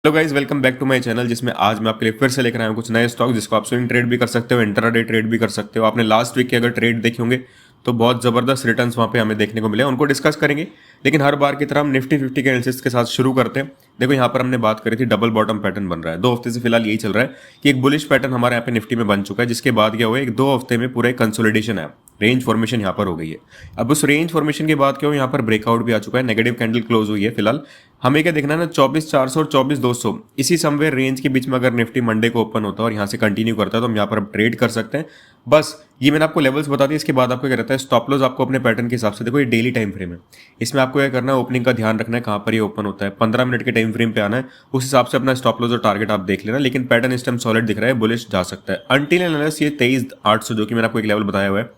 Hello guys, welcome back to my channel जिसमें आज मैं आपके लिए फिर से लेकर आया हूँ कुछ नए स्टॉक जिसको आप स्विंग ट्रेड भी कर सकते हो, इंट्राडे ट्रेड भी कर सकते हो। आपने लास्ट वीक के अगर ट्रेड देखे होंगे तो बहुत ज़बरदस्त रिटर्न्स वहाँ पे हमें देखने को मिले, उनको डिस्कस करेंगे। लेकिन हर बार की तरह हम निफ्टी 50 के एनालिसिस के साथ शुरू करते हैं। देखो यहाँ पर हमने बात करी थी डबल बॉटम पैटर्न बन रहा है 2 हफ्ते से, फिलहाल यही चल रहा है कि एक बुलिश पैटर्न हमारे यहाँ पे निफ्टी में बन चुका है, जिसके बाद क्या हुआ, एक 2 हफ्ते में पूरा कंसोलिडेशन है, रेंज फॉर्मेशन यहाँ पर हो गई है। अब उस रेंज फॉर्मेशन के बाद क्या हुआ, यहाँ पर ब्रेकआउट भी आ चुका है, नेगेटिव कैंडल क्लोज हुई है। फिलहाल हमें क्या देखना है ना, 24,400 और 24,200 इसी समवेयर रेंज के बीच में अगर निफ्टी मंडे को ओपन होता है और यहाँ से कंटिन्यू करता है तो हम यहाँ पर ट्रेड कर सकते हैं। बस ये मैंने आपको लेवल्स बता दिए। इसके बाद आपको क्या रहता है, स्टॉप लॉस आपको अपने पैटर्न के हिसाब से, देखो ये डेली टाइम फ्रेम है, इसमें आपको क्या करना है, ओपनिंग का ध्यान रखना है, कहाँ पर ये ओपन होता है, 15 मिनट के टाइम फ्रेम पे आना है, उस हिसाब से अपना स्टॉप लॉस और टारगेट आप देख लेना। लेकिन पैटर्न इस टाइम सॉलिड दिख रहा है, बुलिश जा सकता है अनटिल अनलेस ये 23,800 जो कि मैंने आपको एक लेवल बताया हुआ है,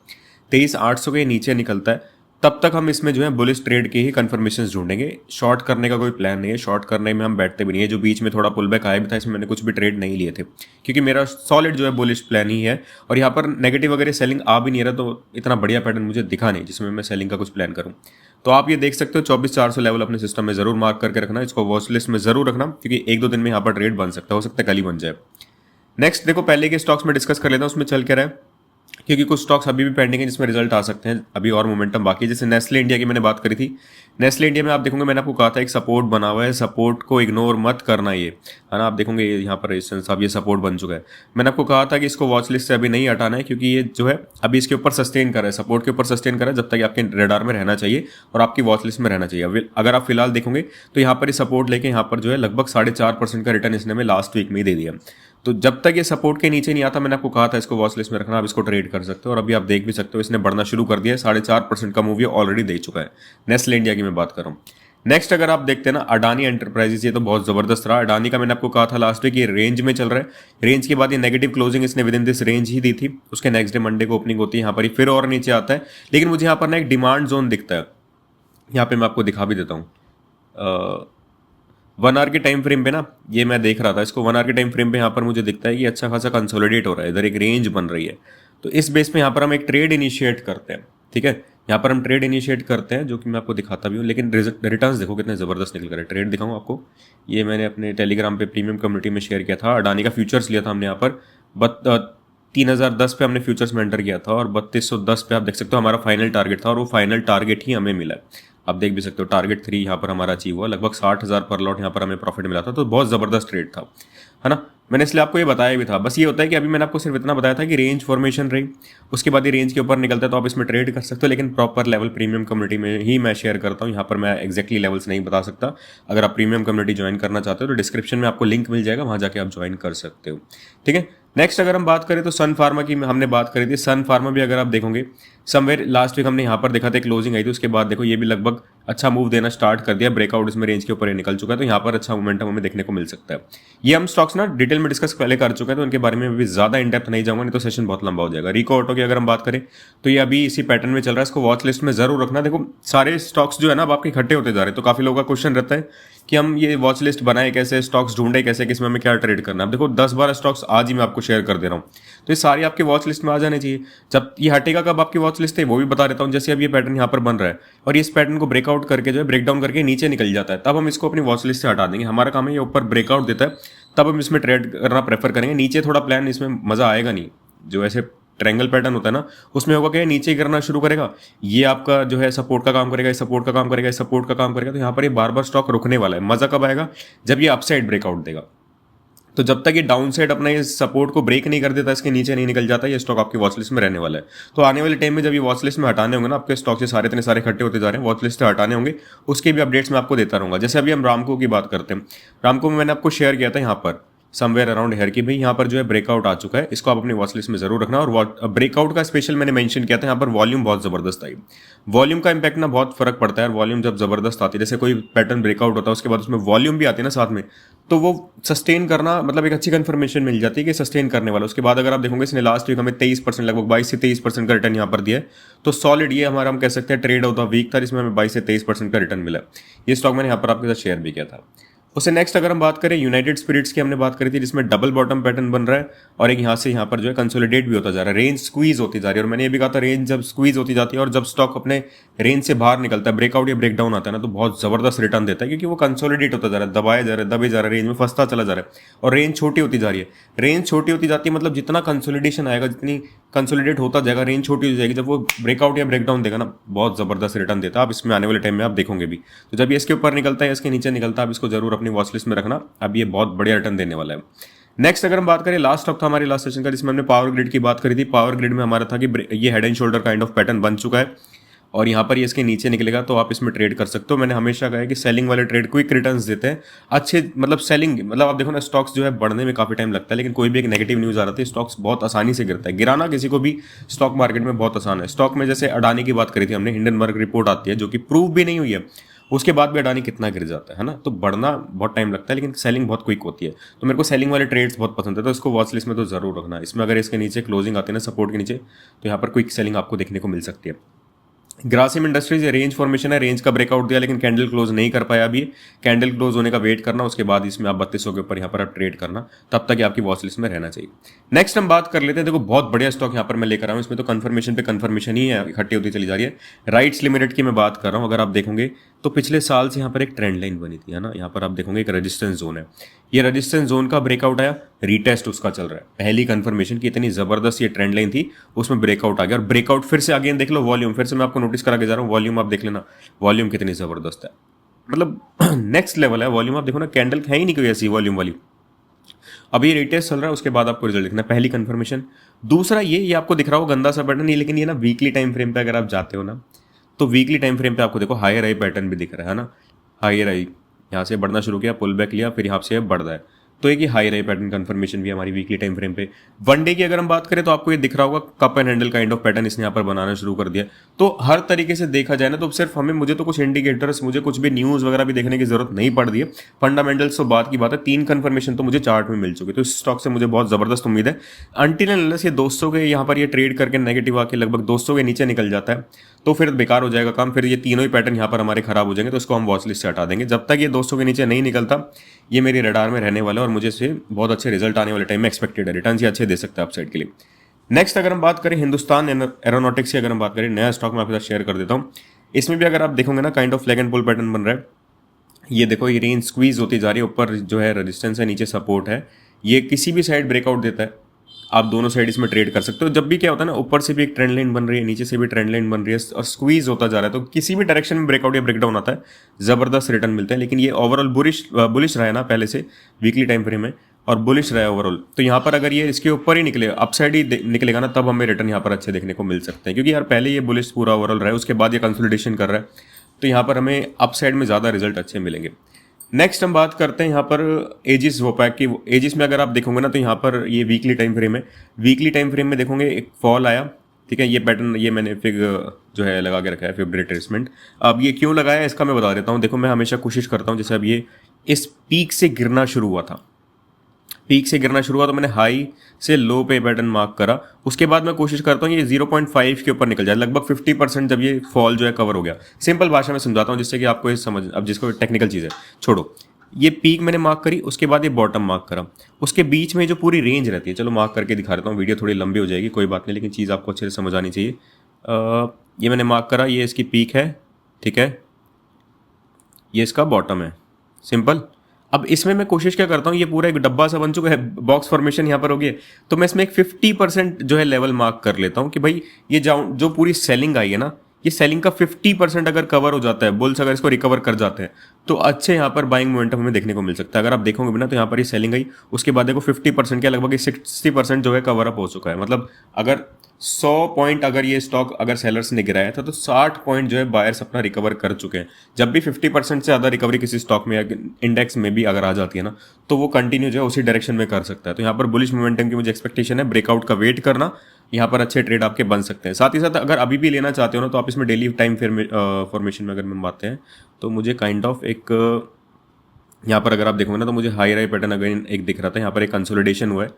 23,800 के नीचे निकलता है, तब तक हम इसमें जो है बुलिश ट्रेड के ही कन्फर्मेशन ढूंढेंगे। शॉर्ट करने का कोई प्लान नहीं है, शॉर्ट करने में हम बैठते भी नहीं है। जो बीच में थोड़ा पुल बैक आया भी था, इसमें मैंने कुछ भी ट्रेड नहीं लिए थे, क्योंकि मेरा सॉलिड जो है बुलिश प्लान ही है। और यहाँ पर नेगेटिव वगैरह सेलिंग आ भी नहीं रहा, तो इतना बढ़िया पैटर्न मुझे दिखा नहीं जिसमें मैं सेलिंग का कुछ प्लान करूँ। तो आप ये देख सकते हो 24,400 लेवल अपने सिस्टम में जरूर मार्क करके रखना, इसको वॉच लिस्ट में जरूर रखना, क्योंकि 1-2 दिन में यहाँ पर ट्रेड बन सकता है, हो सकता है कल ही बन जाए। नेक्स्ट देखो, पहले के स्टॉक्स में डिस्कस कर लेता हूँ उसमें चल के रहा है, क्योंकि कुछ स्टॉक्स अभी भी पेंडिंग है जिसमें रिजल्ट आ सकते हैं, अभी और मोमेंटम बाकी है। जैसे नेस्ले इंडिया की मैंने बात करी थी, नेस्ले इंडिया में आप देखोगे मैंने आपको कहा था एक सपोर्ट बना हुआ है, सपोर्ट को इग्नोर मत करना, ये है ना। आप देखोगे यहाँ पर रेजिस्टेंस, अब ये सपोर्ट बन चुका है। मैंने आपको कहा था कि इसको वॉच लिस्ट से अभी नहीं हटाना है, क्योंकि ये जो है अभी इसके ऊपर सस्टेन कर रहा है, सपोर्ट के ऊपर सस्टेन कर रहा है, जब तक ये आपके रेडार में रहना चाहिए और आपकी वॉच लिस्ट में रहना चाहिए। अगर आप फिलहाल देखोगे तो यहाँ पर ये सपोर्ट लेके यहाँ पर जो है लगभग 4.5% का रिटर्न इसने हमें लास्ट वीक में ही दे दिया। तो जब तक ये सपोर्ट के नीचे नहीं आता, मैंने आपको कहा था इसको वॉच लिस्ट में रखना, आप इसको ट्रेड कर सकते हो। और अभी आप देख भी सकते हो इसने बढ़ना शुरू कर दिया है, 4.5% का मूव ये ऑलरेडी दे चुका है। नेस्ले इंडिया की मैं बात कर रहा हूँ। नेक्स्ट अगर आप देखते हैं ना, अडानी एंटरप्राइजेस, ये तो बहुत जबरदस्त रहा। अडानी का मैंने आपको कहा था लास्ट वीक ये रेंज में चल रहा है, रेंज के बाद ये नेगेटिव क्लोजिंग इसने विद इन दिस रेंज ही दी थी, उसके नेक्स्ट डे मंडे को ओपनिंग होती है, यहाँ पर ही फिर और नीचे आता है। लेकिन मुझे यहाँ पर ना एक डिमांड जोन दिखता है, यहाँ पे मैं आपको दिखा भी देता हूँ। 1 आवर के टाइम फ्रेम पे ना, ये मैं देख रहा था इसको 1 आवर के टाइम फ्रेम पे, यहाँ पर मुझे दिखता है कि अच्छा खासा कंसोलिडेट हो रहा है, इधर एक रेंज बन रही है। तो इस बेस पे यहाँ पर हम एक ट्रेड इनिशिएट करते हैं, ठीक है। यहाँ पर हम ट्रेड इनिशिएट करते हैं, जो कि मैं आपको दिखाता भी हूँ। लेकिन रिटर्न्स देखो कितने ज़बरदस्त निकल कर है। ट्रेड दिखाऊँ आपको, ये मैंने अपने टेलीग्राम पे प्रीमियम कम्युनिटी में शेयर किया था। अडानी का फ्यूचर्स लिया था हमने यहाँ पर, बट 3,010 पे हमने फ्यूचर्स में एंटर किया था, और 3210 पे आप देख सकते हो हमारा फाइनल टारगेट था, और वो फाइनल टारगेट ही हमें मिला है। आप देख भी सकते हो टारगेट 3 यहाँ पर हमारा अचीव हुआ, लगभग 60,000 पर लॉट यहाँ पर हमें प्रॉफिट मिला था। तो बहुत ज़बरदस्त ट्रेड था, है ना। मैंने इसलिए आपको ये बताया भी था। बस ये होता है कि अभी मैंने आपको सिर्फ इतना बताया था कि रेंज फॉर्मेशन रही, उसके बाद ये रेंज के ऊपर निकलता है तो आप इसमें ट्रेड कर सकते हो। लेकिन प्रॉपर लेवल प्रीमियम कम्युनिटी में ही मैं शेयर करता हूँ, यहाँ पर मैं एक्जैक्टली लेवल्स नहीं बता सकता। अगर आप प्रीमियम कम्युनिटी ज्वाइन करना चाहते हो तो डिस्क्रिप्शन में आपको लिंक मिल जाएगा, वहाँ जाके आप ज्वाइन कर सकते हो, ठीक है। नेक्स्ट अगर हम बात करें तो सन फार्मा की हमने बात करी थी। सन फार्मा भी अगर आप देखोगे समवेयर लास्ट वीक हमने यहाँ पर देखा था, क्लोजिंग आई थी, उसके बाद देखो ये भी लगभग अच्छा मूव देना स्टार्ट कर दिया, ब्रेकआउट इसमें रेंज के ऊपर ये निकल चुका है, तो यहाँ पर अच्छा मोमेंटम हमें देखने को मिल सकता है। ये हम स्टॉक्स ना डिटेल में डिस्कस पहले कर चुके हैं, तो उनके बारे में भी ज्यादा इन डेप्थ नहीं जाऊंगा, नहीं तो सेशन बहुत लंबा हो जाएगा। रिको ऑटो की अगर हम बात करें तो ये अभी इसी पैटर्न में चल रहा है, इसको वॉच लिस्ट में जरूर रखना। देखो सारे स्टॉक्स जो है ना अब आपके इकट्ठे होते जा रहे हैं, तो काफी लोगों का क्वेश्चन रहता है कि हम ये वॉच लिस्ट बनाए कैसे, स्टॉक्स ढूंढे कैसे, किसमें हमें क्या ट्रेड करना है। अब देखो 10-12 स्टॉक्स आज ही मैं आपको शेयर कर दे रहा हूँ, तो ये सारी आपकी वॉच लिस्ट में आ जाने चाहिए। जब ये हटेगा कब आपकी वॉच लिस्ट है वो भी बता देता हूँ। जैसे अब ये पैटर्न यहाँ पर बन रहा है और इस पैटर्न को ब्रेकआउट करके जो है ब्रेक डाउन करके नीचे निकल जाता है, तब हम इसको अपनी वॉच लिस्ट से हटा देंगे। हमारा काम है ये ऊपर ब्रेकआउट देता है तब हम इसमें ट्रेड करना प्रेफर करेंगे। नीचे थोड़ा प्लान इसमें मजा आएगा नहीं, जो ऐसे ट्रायंगल पैटर्न होता है ना उसमें होगा क्या, नीचे गिरना शुरू करेगा, ये आपका जो है सपोर्ट का काम करेगा, ये सपोर्ट का काम करेगा, ये सपोर्ट का काम करेगा, तो यहाँ पर ये बार बार स्टॉक रुकने वाला है। मजा कब आएगा, जब ये अपसाइड ब्रेकआउट देगा। तो जब तक ये डाउन साइड अपना ये सपोर्ट को ब्रेक नहीं कर देता, इसके नीचे नहीं निकल जाता, ये स्टॉक आपकी वॉच लिस्ट में रहने वाला है। तो आने वाले टाइम में जब ये वॉच लिस्ट में हटाने होंगे ना, आपके स्टॉक से सारे इतने सारे इकट्ठे होते जा रहे हैं, वॉच लिस्ट से हटाने होंगे, उसके भी अपडेट्स मैं आपको देता रहूंगा। जैसे अभी हम रामको की बात करते हैं, रामको में मैंने आपको शेयर किया था यहाँ पर समवेयर अराउंड हेयर की भाई यहाँ पर जो है ब्रेकआउट आ चुका है, इसको आप अपनी वॉच लिस्ट में जरूर रखना। और ब्रेकआउट का स्पेशल मैंने मेंशन किया था, यहाँ पर वॉल्यूम बहुत जबरदस्त आई। वॉल्यूम का इंपैक्ट ना बहुत फर्क पड़ता है, वॉल्यूम जब जबरदस्त आती है, जैसे कोई पैटर्न ब्रेकआउट होता है उसके बाद उसमें वॉल्यूम भी आती है ना साथ में, तो वो सस्टेन करना मतलब एक अच्छी कंफर्मेशन मिल जाती है कि सस्टेन करने वाला। उसके बाद अगर आप देखोगे इसने लास्ट वीक हमें 23% लगभग 22 से 23% का रिटर्न यहाँ पर दिया है, तो सॉलिड ये हमारा हम कह सकते हैं ट्रेड ऑफ द वीक था, जिसमें हमें 22 से 23% का रिटर्न मिला। ये स्टॉक मैंने यहाँ पर आपके साथ शेयर भी किया था। उससे नेक्स्ट अगर हम बात करें यूनाइटेड स्पिरिट्स की, हमने बात करी थी जिसमें डबल बॉटम पैटर्न बन रहा है और एक यहाँ से यहाँ पर जो है कंसोलिडेट भी होता जा रहा है, रेंज स्क्वीज होती जा रही है। और मैंने ये भी कहा था रेंज जब स्क्वीज होती जाती है और जब स्टॉक अपने रेंज से बाहर निकलता है, ब्रेकआउट या ब्रेकडाउन आता है ना, तो बहुत जबरदस्त रिटर्न देता है क्योंकि वो कंसोलिडेट होता जा रहा है, दबाया जा रहा है, दबे जा रहा है, रेंज में फंसता चला जा रहा है और रेंज छोटी होती जा रही है। रेंज छोटी होती जाती है मतलब जितना कंसोलिडेशन आएगा, जितनी कंसोलिडेट होता जाएगा, रेंज छोटी हो जाएगी, जब वो ब्रेकआउट या ब्रेकडाउन देगा ना, बहुत जबरदस्त रिटर्न देता है। आप इसमें आने वाले टाइम में आप देखोगे भी। तो जब ये इसके ऊपर निकलता है, इसके नीचे निकलता है, आप इसको जरूर अपनी वॉच लिस्ट में रखना, अब ये बहुत बढ़िया रिटर्न देने वाला है। नेक्स्ट अगर हम बात करें, लास्ट स्टॉक था हमारे लास्ट सेशन का जिसमें हमने पावर ग्रिड की बात करी थी। पावर ग्रिड में हमारा था कि ये head and shoulder kind of pattern बन चुका है और यहाँ पर ये इसके नीचे निकलेगा तो आप इसमें ट्रेड कर सकते हो। मैंने हमेशा कहा है कि सेलिंग वाले ट्रेड क्विक रिटर्न्स देते हैं अच्छे, मतलब सेलिंग, मतलब आप देखो ना स्टॉक्स जो है बढ़ने में काफी टाइम लगता है, लेकिन कोई भी एक नेगेटिव न्यूज आ रहा है स्टॉक्स बहुत आसानी से गिरता है। गिराना किसी को भी स्टॉक मार्केट में बहुत आसान है। स्टॉक में जैसे अडानी की बात करी थी हमने, हिंडनबर्ग रिपोर्ट आती है जो कि प्रूव भी नहीं हुई है, उसके बाद भी अडानी कितना गिर जाता है ना। तो बढ़ना बहुत टाइम लगता है लेकिन सेलिंग बहुत क्विक होती है। तो मेरे को सेलिंग वाले ट्रेड्स बहुत पसंद है, तो इसको वॉच लिस्ट में तो जरूर रखना। इसमें अगर इसके नीचे क्लोजिंग आती है ना सपोर्ट के नीचे, तो यहाँ पर क्विक सेलिंग आपको देखने को मिल सकती है। ग्रासिम इंडस्ट्रीज रेंज फॉर्मेशन है, रेंज का ब्रेकआउट दिया लेकिन कैंडल क्लोज नहीं कर पाया अभी। कैंडल क्लोज होने का वेट करना, उसके बाद इसमें आप 3200 के ऊपर यहाँ पर आप ट्रेड करना, तब तक ये आपकी वॉच लिस्ट में रहना चाहिए। नेक्स्ट हम बात कर लेते हैं, देखो बहुत बढ़िया स्टॉक यहाँ पर मैं लेकर आया हूँ, इसमें तो कंफर्मेशन पे कंफर्मेशन ही है, इकट्ठी होती चली जा रही है। राइट्स लिमिटेड की मैं बात कर रहा हूँ। अगर आप देखोगे तो पिछले साल से यहाँ पर एक ट्रेंड लाइन बनी थी, है ना। यहाँ पर आप देखोगे एक रेजिस्टेंस जोन है, ये रेजिस्टेंस जोन का ब्रेकआउट आया, रीटेस्ट उसका चल रहा है। पहली कंफर्मेशन की इतनी जबरदस्त ये ट्रेंड लाइन थी, उसमें ब्रेकआउट आ गया और ब्रेकआउट फिर से अगेन देख लो। वॉल्यूम फिर से मैं आपको नोटिस करा के जा रहा हूँ, वॉल्यूम आप देख लेना, वॉल्यूम कितनी जबरदस्त है, मतलब नेक्स्ट लेवल है वॉल्यूम। आप देखो ना, कैंडल है ही नहीं कोई ऐसी वॉल्यूम वाली। अब ये रिटेस्ट चल रहा है, उसके बाद आपको रिजल्ट दिखना, पहली कंफर्मेशन। दूसरा ये आपको दिख रहा हो गंदा सा पैटर्न नहीं, लेकिन ये ना वीकली टाइम फ्रेम पे अगर आप जाते हो ना, तो वीकली टाइम फ्रेम पे आपको देखो हायर आई पैटर्न भी दिख रहा है ना। हायर आई यहाँ से बढ़ना शुरू किया, पुल बैक लिया, फिर यहाँ से बढ़ रहा है, तो एक हाई राई पैटर्न कंफर्मेशन भी हमारी वीकली टाइम फ्रेम पे। वन डे की अगर हम बात करें तो आपको ये दिख रहा होगा cup and handle kind of pattern इसने यहाँ पर बनाना शुरू कर दिया। तो हर तरीके से देखा जाए ना, तो सिर्फ मुझे तो कुछ इंडिकेटर्स, मुझे कुछ भी न्यूज वगैरह भी देखने की जरूरत नहीं पड़ रही है। फंडामेंटल्स तो बात की बात है, 3 कंफर्मेशन तो मुझे चार्ट में मिल चुकी है, तो इस स्टॉक से मुझे बहुत जबरदस्त उम्मीद है। अनटिल अनलेस ये 200 के यहाँ पर ये ट्रेड करके नेगेटिव आके लगभग 200 के नीचे निकल जाता है, तो फिर बेकार हो जाएगा काम, फिर ये तीनों ही पैटर्न यहाँ पर हमारे खराब हो जाएंगे, तो इसको हम वॉच लिस्ट से हटा देंगे। जब तक ये 200 के नीचे नहीं निकलता, ये मेरी रडार में रहने वाला है और मुझे इससे बहुत अच्छे रिजल्ट आने वाले टाइम में एक्सपेक्टेड है, रिटर्न ये अच्छे दे सकते हैं अपसाइड के लिए। नेक्स्ट अगर हम बात करें हिंदुस्तान एरोनॉटिक्स की, अगर हम बात करें, नया स्टॉक मैं आपके साथ शेयर कर देता हूँ। इसमें भी अगर आप देखोगे ना, kind of flag and pole pattern बन रहा है। ये देखो, ये रेंज स्क्वीज होती जा रही है, ऊपर जो है रेजिस्टेंस है, नीचे सपोर्ट है। ये किसी भी साइड ब्रेकआउट देता है, आप दोनों साइड इसमें ट्रेड कर सकते हो। जब भी क्या होता है ना, ऊपर से भी एक ट्रेंड लाइन बन रही है, नीचे से भी ट्रेंड लाइन बन रही है और स्क्वीज होता जा रहा है, तो किसी भी डायरेक्शन में ब्रेकआउट या ब्रेकडाउन आता है, जबरदस्त रिटर्न मिलते हैं। लेकिन ये ओवरऑल बुलिश रहा है ना पहले से वीकली टाइम फ्रेम में, और बुलिश रहा है ओवरऑल। तो यहाँ पर अगर ये इसके ऊपर ही निकले, अपसाइड ही निकलेगा ना, तब हमें रिटर्न यहाँ पर अच्छे देखने को मिल सकते हैं, क्योंकि यार पहले ये बुलिश पूरा ओवरऑल रहा है, उसके बाद ये कंसोलिडेशन कर रहा है, तो यहाँ पर हमें अपसाइड में ज़्यादा रिजल्ट अच्छे मिलेंगे। नेक्स्ट हम बात करते हैं यहाँ पर एजिस वोपैक की। एजिस में अगर आप देखोगे ना, तो यहाँ पर ये वीकली टाइम फ्रेम है, वीकली टाइम फ्रेम में देखोगे एक फॉल आया, ठीक है। ये पैटर्न ये मैंने फिग जो है लगा के रखा है, फिग रिट्रेसमेंट। अब ये क्यों लगाया इसका मैं बता देता हूँ। देखो, मैं हमेशा कोशिश करता हूँ, जैसे अब ये इस पीक से गिरना शुरू हुआ था, पीक से गिरना शुरू हुआ तो मैंने हाई से लो पे पैटर्न मार्क करा, उसके बाद मैं कोशिश करता हूँ ये 0.5 के ऊपर निकल जाए, लगभग 50% जब ये फॉल जो है कवर हो गया। सिंपल भाषा में समझाता हूँ जिससे कि आपको ये समझ, अब जिसको टेक्निकल चीज़ है छोड़ो। ये पीक मैंने मार्क करी, उसके बाद ये बॉटम मार्क करा, उसके बीच में जो पूरी रेंज रहती है, चलो मार्क करके दिखा देता हूँ, वीडियो थोड़ी लंबी हो जाएगी, कोई बात नहीं, लेकिन चीज़ आपको अच्छे से समझ आनी चाहिए। ये मैंने मार्क करा, ये इसकी पीक है, ठीक है, ये इसका बॉटम है, सिंपल। अब इसमें मैं कोशिश क्या करता हूँ, ये पूरा एक डब्बा सा बन चुका है, बॉक्स फॉर्मेशन यहाँ पर हो गया, तो मैं इसमें एक 50% जो है लेवल मार्क कर लेता हूँ कि भाई ये जो पूरी सेलिंग आई है ना, ये सेलिंग का 50% अगर कवर हो जाता है, बुल्स अगर इसको रिकवर कर जाते हैं, तो अच्छे यहाँ पर बाइंग मोमेंटम हमें देखने को मिल सकता है। अगर आप देखोगे भी ना, तो यहाँ पर ये सेलिंग आई, उसके बाद देखो 50% क्या, लगभग 60% जो है कवर अप हो चुका है। मतलब अगर 100 पॉइंट अगर ये स्टॉक अगर सेलर्स ने गिराया था, तो 60 पॉइंट जो है बायर्स अपना रिकवर कर चुके हैं। जब भी 50% से ज़्यादा रिकवरी किसी स्टॉक में, इंडेक्स में भी अगर आ जाती है ना, तो वो कंटिन्यू जो है उसी डायरेक्शन में कर सकता है। तो यहाँ पर बुलिश मोमेंटम की मुझे एक्सपेक्टेशन है, ब्रेकआउट का वेट करना, यहाँ पर अच्छे ट्रेड आपके बन सकते हैं। साथ ही साथ अगर अभी भी लेना चाहते हो ना, तो आप इसमें डेली टाइम फॉर्मेशन में अगर हम बात हैं, तो मुझे काइंड ऑफ एक यहाँ पर अगर आप देखोगे ना, तो मुझे हाई राई पैटर्न अगेन एक दिख रहा था, यहाँ पर एक कंसोलिडेशन हुआ है,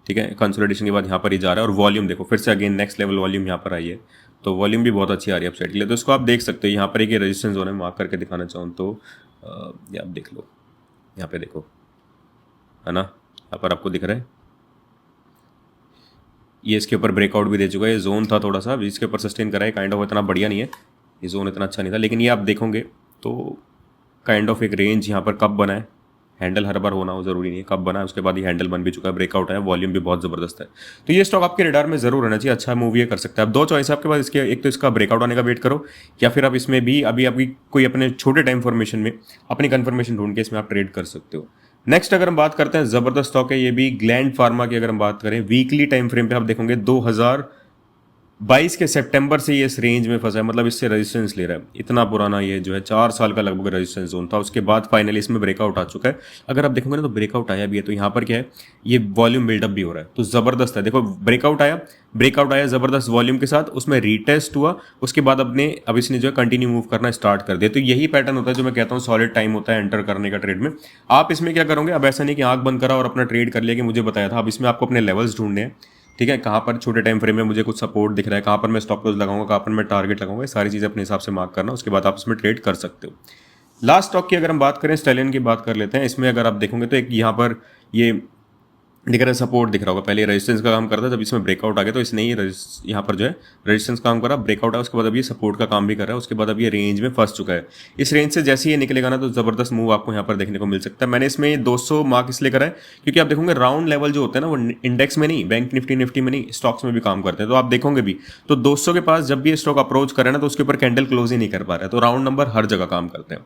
ठीक है। कंसोलिडेशन के बाद यहाँ पर ही जा रहा है, और वॉल्यूम देखो फिर से अगेन नेक्स्ट लेवल वॉल्यूम यहाँ पर आई है, तो वॉल्यूम भी बहुत अच्छी आ रही है अपसाइड के लिए। तो इसको आप देख सकते हो, यहाँ पर एक रेजिस्टेंस जोन है, मार्क करके दिखाना चाहूँ तो ये आप देख लो, यहाँ पे देखो, है ना, यहाँ पर आपको दिख रहा है, ये इसके ऊपर ब्रेकआउट भी दे चुका है। ये जोन था थोड़ा सा, अभी इसके ऊपर सस्टेन करा है, काइंड ऑफ इतना बढ़िया नहीं है, ये जोन इतना अच्छा नहीं था, लेकिन ये आप देखोगे तो काइंड ऑफ एक रेंज यहाँ पर कब बना है, हैंडल हर बार होना हो जरूरी नहीं है, कब बना है उसके बाद ये हैंडल बन भी चुका है, ब्रेकआउट है, वॉल्यूम भी बहुत जबरदस्त है। तो ये स्टॉक आपके रडार में जरूर रहना चाहिए, अच्छा मूव ये कर सकता है। अब दो चॉइस है आपके पास इसके, एक तो इसका ब्रेकआउट आने का वेट करो, या फिर आप इसमें भी अभी अभी कोई अपने छोटे टाइम फॉर्मेशन में अपनी कन्फर्मेशन ढूंढ के इसमें आप ट्रेड कर सकते हो। नेक्स्ट अगर हम बात करते हैं, जबरदस्त स्टॉक है ये भी, ग्लैंड फार्मा की अगर हम बात करें वीकली टाइम फ्रेम पे आप देखोगे 2022 के सितंबर से ये इस रेंज में फंसा है, मतलब इससे रेजिस्टेंस ले रहा है। इतना पुराना ये जो है 4 साल का लगभग रेजिस्टेंस जोन था, उसके बाद फाइनली इसमें ब्रेकआउट आ चुका है। अगर आप देखोगे ना तो ब्रेकआउट आया भी है, तो यहाँ पर क्या है, ये वॉल्यूम बिल्डअप भी हो रहा है, तो जबरदस्त है। देखो ब्रेकआउट आया जबरदस्त वॉल्यूम के साथ, उसमें रीटेस्ट हुआ, उसके बाद अब इसने जो है कंटिन्यू मूव करना स्टार्ट कर दिया। तो यही पैटर्न होता है जो मैं कहता हूँ सॉलिड टाइम होता है एंटर करने का ट्रेड में। आप इसमें क्या करोगे, अब ऐसा नहीं कि आंख बंद करा और अपना ट्रेड कर लिया कि मुझे बताया था, अब इसमें आपको अपने लेवल्स ढूंढने हैं, ठीक है, कहाँ पर छोटे टाइम फ्रेम में मुझे कुछ सपोर्ट दिख रहा है, कहाँ पर मैं स्टॉप लॉस लगाऊंगा, कहाँ पर मैं टारगेट लगाऊंगा, ये सारी चीज़ें अपने हिसाब से मार्क करना, उसके बाद आप इसमें ट्रेड कर सकते हो। लास्ट स्टॉक की अगर हम बात करें, स्टेलियन की बात कर लेते हैं। इसमें अगर आप देखोगे तो एक यहाँ पर ये दिख रहा है, सपोर्ट दिख रहा होगा, पहले रेजिस्टेंस का काम करता है, जब इसमें ब्रेकआउट आ गया तो इसने ही यहाँ पर जो है रेजिस्टेंस काम करा, ब्रेकआउट है, उसके बाद अब ये सपोर्ट का काम भी कर रहा है, उसके बाद अब ये रेंज में फंस चुका है। इस रेंज से जैसे ही ये निकलेगा ना तो जबरदस्त मूव आपको यहाँ पर देखने को मिल सकता है। मैंने इसमें 200 मार्क इसलिए करा है क्योंकि आप देखोगे राउंड लेवल जो होते हैं ना, वो इंडेक्स में नहीं, बैंक निफ्टी में नहीं, स्टॉक्स में भी काम करते हैं। तो आप देखोगे भी तो 200 के पास जब भी ये स्टॉक अप्रोच करे ना तो उसके ऊपर कैंडल क्लोज ही नहीं कर पा रहा है। तो राउंड नंबर हर जगह काम करते हैं,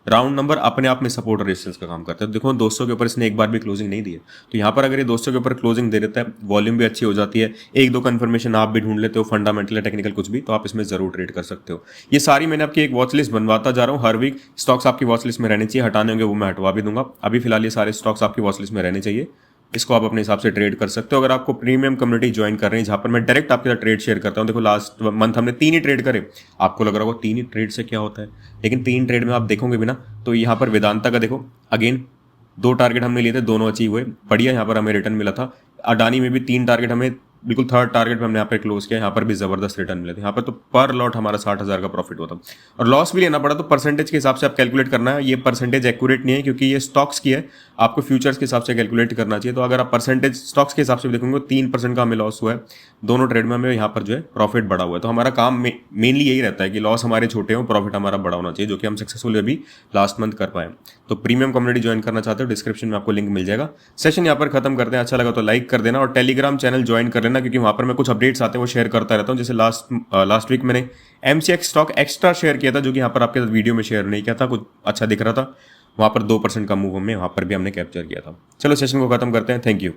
राउंड नंबर अपने आप में सपोर्ट और रेजिस्टेंस का काम करता है। देखो 200 के ऊपर इसने एक बार भी क्लोजिंग नहीं दी है, तो यहाँ पर अगर ये 200 के ऊपर क्लोजिंग दे देता है, वॉल्यूम भी अच्छी हो जाती है, एक दो कंफर्मेशन आप भी ढूंढ लेते हो, फंडामेंटल या टेक्निकल कुछ भी, तो आप इसमें जरूर ट्रेड कर सकते हो। ये सारी मैंने आपकी एक वॉच लिस्ट बनवाता जा रहा हूँ, हर वीक स्टॉक्स आपकी वॉच लिस्ट में रहने चाहिए, हटाने होंगे वो मैं हटवा भी दूंगा। अभी फिलहाल ये सारे स्टॉक्स आपकी वॉच लिस्ट में रहने चाहिए, इसको आप अपने हिसाब से ट्रेड कर सकते हो। अगर आपको प्रीमियम कम्युनिटी ज्वाइन कर रहे हैं जहां पर मैं डायरेक्ट आपके साथ ट्रेड शेयर करता हूं, देखो लास्ट मंथ हमने 3 ही ट्रेड करे, आपको लग रहा होगा 3 ही ट्रेड से क्या होता है, लेकिन 3 ट्रेड में आप देखोगे भी ना तो यहाँ पर वेदांता का देखो, अगेन 2 टारगेट हमने लिए थे, दोनों अचीव हुए, बढ़िया यहाँ पर हमें रिटर्न मिला था। अडानी में भी 3 टारगेट हमें बिल्कुल थर्ड टारगेट में हमने यहाँ पर क्लोज किया, यहाँ पर भी जबरदस्त रिटर्न मिले थे। यहाँ पर तो पर लॉट हमारा 60,000 का प्रॉफिट हुआ था, और लॉस भी लेना पड़ा। तो परसेंटेज के हिसाब से आप कैलकुलेट करना है, ये परसेंटेज एक्यूरेट नहीं है क्योंकि ये स्टॉक्स की है, आपको फ्यूचर्स के हिसाब से कैलकुलेट करना चाहिए। तो अगर आप परसेंटेज स्टॉक्स के हिसाब से देखोगे 3% का हमें लॉस हुआ है, दोनों ट्रेड में हमें यहाँ पर जो है प्रॉफिट बढ़ा हुआ है। तो हमारा काम मेनली यही रहता है कि लॉस हमारे छोटे हो, प्रॉफिट हमारा बड़ा होना चाहिए, जो कि हम सक्सेसफुल अभी लास्ट मंथ कर पाए। तो प्रीमियम कम्युनिटी ज्वाइन करना चाहते हो, डिस्क्रिप्शन में आपको लिंक मिल जाएगा। सेशन यहाँ पर खत्म करते हैं, अच्छा लगा तो लाइक कर देना, और टेलीग्राम चैनल ज्वाइन कर लेना क्योंकि वहाँ पर मैं कुछ अपडेट्स आते हैं वो शेयर करता रहता हूँ। जैसे लास्ट वीक मैंने MCX स्टॉक एक्स्ट्रा शेयर किया था, जो कि यहाँ पर आपके साथ वीडियो में शेयर नहीं किया था, कुछ अच्छा दिख रहा था, वहाँ पर 2% का मूव हमें वहाँ पर भी हमने कैप्चर किया था। चलो सेशन को खत्म करते हैं, थैंक यू।